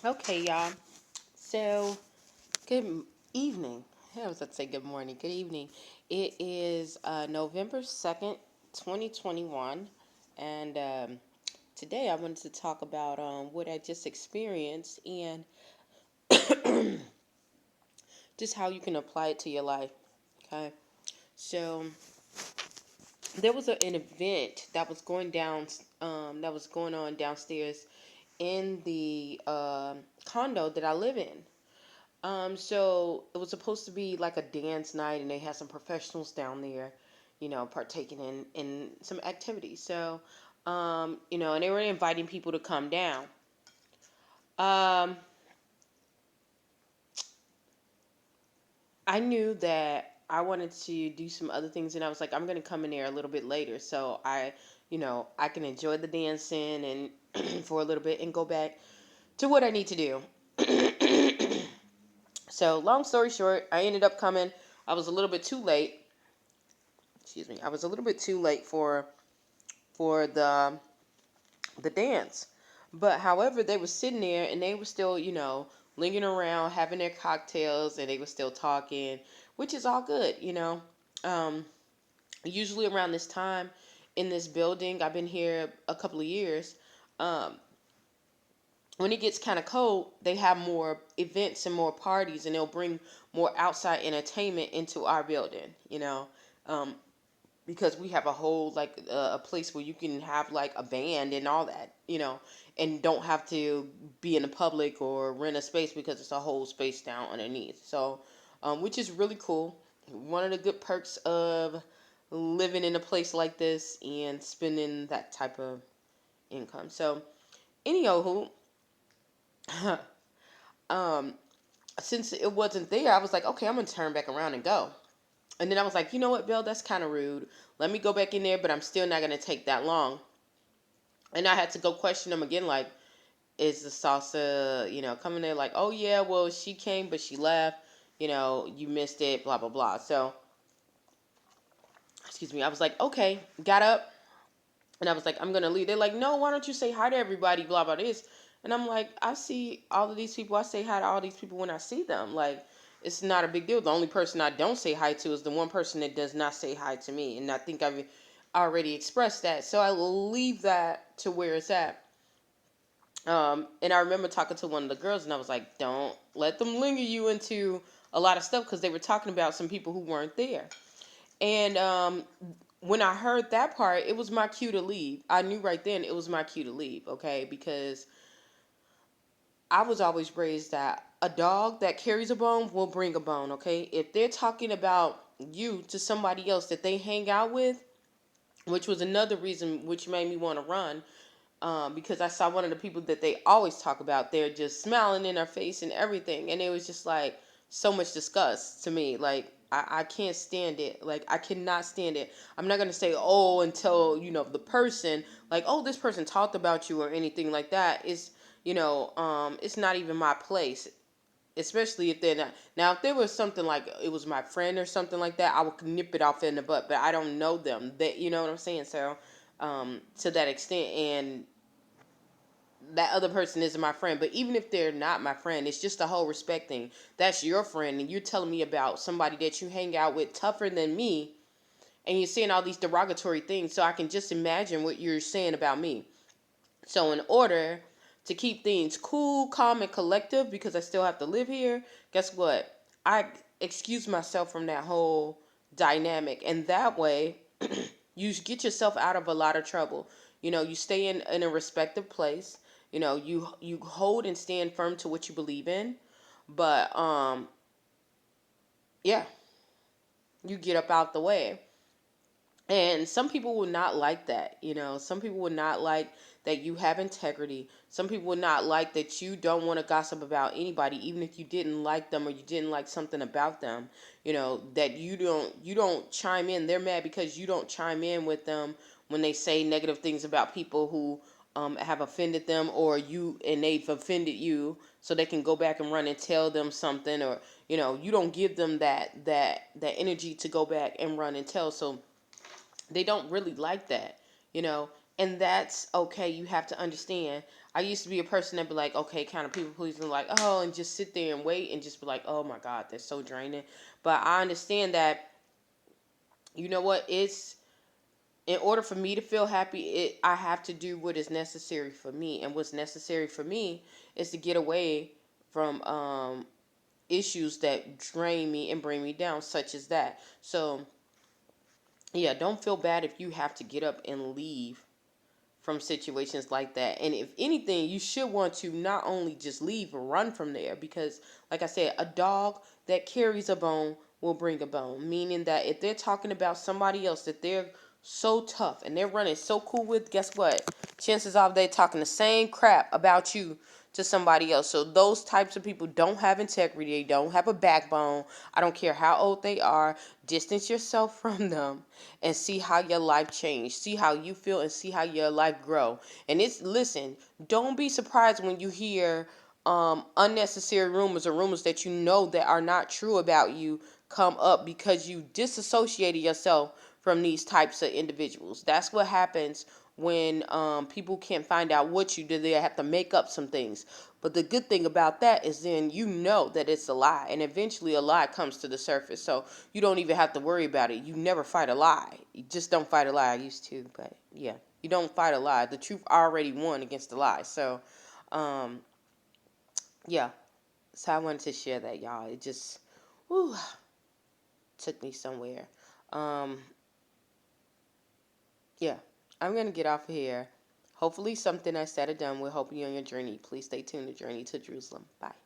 Okay, y'all. So, good evening. I was about to say good morning. Good evening. It is November 2nd, 2021. And today I wanted to talk about what I just experienced and just how you can apply it to your life. Okay. So, there was an event that was that was going on downstairs in the condo that I live in. So it was supposed to be like a dance night, and they had some professionals down there, partaking in some activities. So, and they were inviting people to come down. Um, I knew that I wanted to do some other things, and I was like, I'm gonna come in there a little bit later, so I can enjoy the dancing and for a little bit and go back to what I need to do. So, long story short, I ended up coming. I was a little bit too late. Excuse me. I was a little bit too late for the dance. But however, they were sitting there and they were still, lingering around, having their cocktails, and they were still talking, which is all good. Um, Usually around this time in this building, I've been here a couple of years. Um, when it gets kind of cold, they have more events and more parties, and they'll bring more outside entertainment into our building. Um, because we have a whole like a place where you can have like a band and all that, and don't have to be in the public or rent a space because it's a whole space down underneath. So, which is really cool. One of the good perks of living in a place like this and spending that type of income. So, anywho, um, since it wasn't there, I was like, okay, I'm gonna turn back around and go. And then I was like, you know what, Bill, that's kind of rude. Let me go back in there, but I'm still not gonna take that long. And I had to go question them again, like, is the salsa, coming there? Like, oh yeah, well she came but she left. You missed it, blah blah blah. So, excuse me. I was like, okay, got up, and I was like, I'm gonna leave. They're like, no, why don't you say hi to everybody, blah blah this. And I'm like, I see all of these people. I say hi to all these people when I see them. Like, it's not a big deal. The only person I don't say hi to is the one person that does not say hi to me, and I think I've already expressed that. So I will leave that to where it's at. And I remember talking to one of the girls, and I was like, don't let them linger you into a lot of stuff, because they were talking about some people who weren't there. And when I heard that part, it was my cue to leave. I knew right then it was my cue to leave, okay? Because I was always raised that a dog that carries a bone will bring a bone, okay? If they're talking about you to somebody else that they hang out with, which was another reason which made me want to run, because I saw one of the people that they always talk about. They're just smiling in their face and everything, and it was just like so much disgust to me. Like, I can't stand it. Like, I cannot stand it. I'm not gonna say, oh, until the person, like, oh, this person talked about you or anything like that. It's not even my place. Especially if they're not. Now, if there was something like it was my friend or something like that, I would nip it off in the butt. But I don't know them. That, you know what I'm saying? So, to that extent, and that other person isn't my friend. But even if they're not my friend, it's just a whole respect thing. That's your friend, and you're telling me about somebody that you hang out with tougher than me, and you're saying all these derogatory things. So I can just imagine what you're saying about me. So, in order to keep things cool, calm, and collective, because I still have to live here, guess what? I excuse myself from that whole dynamic, and that way, you get yourself out of a lot of trouble. You stay in a respective place. You hold and stand firm to what you believe in, but yeah, you get up out the way. And some people will not like that. Some people will not like that you have integrity. Some people will not like that you don't want to gossip about anybody, even if you didn't like them or you didn't like something about them. That you don't chime in. They're mad because you don't chime in with them when they say negative things about people who have offended them, or they've offended you, so they can go back and run and tell them something, or you don't give them that energy to go back and run and tell. So they don't really like that, you know, and that's okay. You have to understand. I used to be a person that be like, okay, kind of people pleasing, like, oh, and just sit there and wait and just be like, oh my God, they're so draining. But I understand that, you know what, it's in order for me to feel happy, I have to do what is necessary for me, and what's necessary for me is to get away from issues that drain me and bring me down, such as that. So yeah, don't feel bad if you have to get up and leave from situations like that. And if anything, you should want to not only just leave and run from there, because like I said, a dog that carries a bone will bring a bone. Meaning that if they're talking about somebody else that they're so tough and they're running so cool with, guess what? Chances are they're talking the same crap about you to somebody else. So those types of people don't have integrity. They don't have a backbone. I don't care how old they are. Distance yourself from them and see how your life change. See how you feel and see how your life grow. And it's, listen, don't be surprised when you hear unnecessary rumors or rumors that you know that are not true about you come up, because you disassociated yourself from these types of individuals. That's what happens when people can't find out what you did. They have to make up some things. But the good thing about that is then you know that it's a lie, and eventually a lie comes to the surface. So you don't even have to worry about it. You never fight a lie. You just don't fight a lie. I used to, but yeah, you don't fight a lie. The truth already won against the lie. So, um, yeah. So I wanted to share that, y'all. It just, whew, took me somewhere. Um, yeah, I'm gonna get off of here. Hopefully, something I said or done will help you on your journey. Please stay tuned to Journey to Jerusalem. Bye.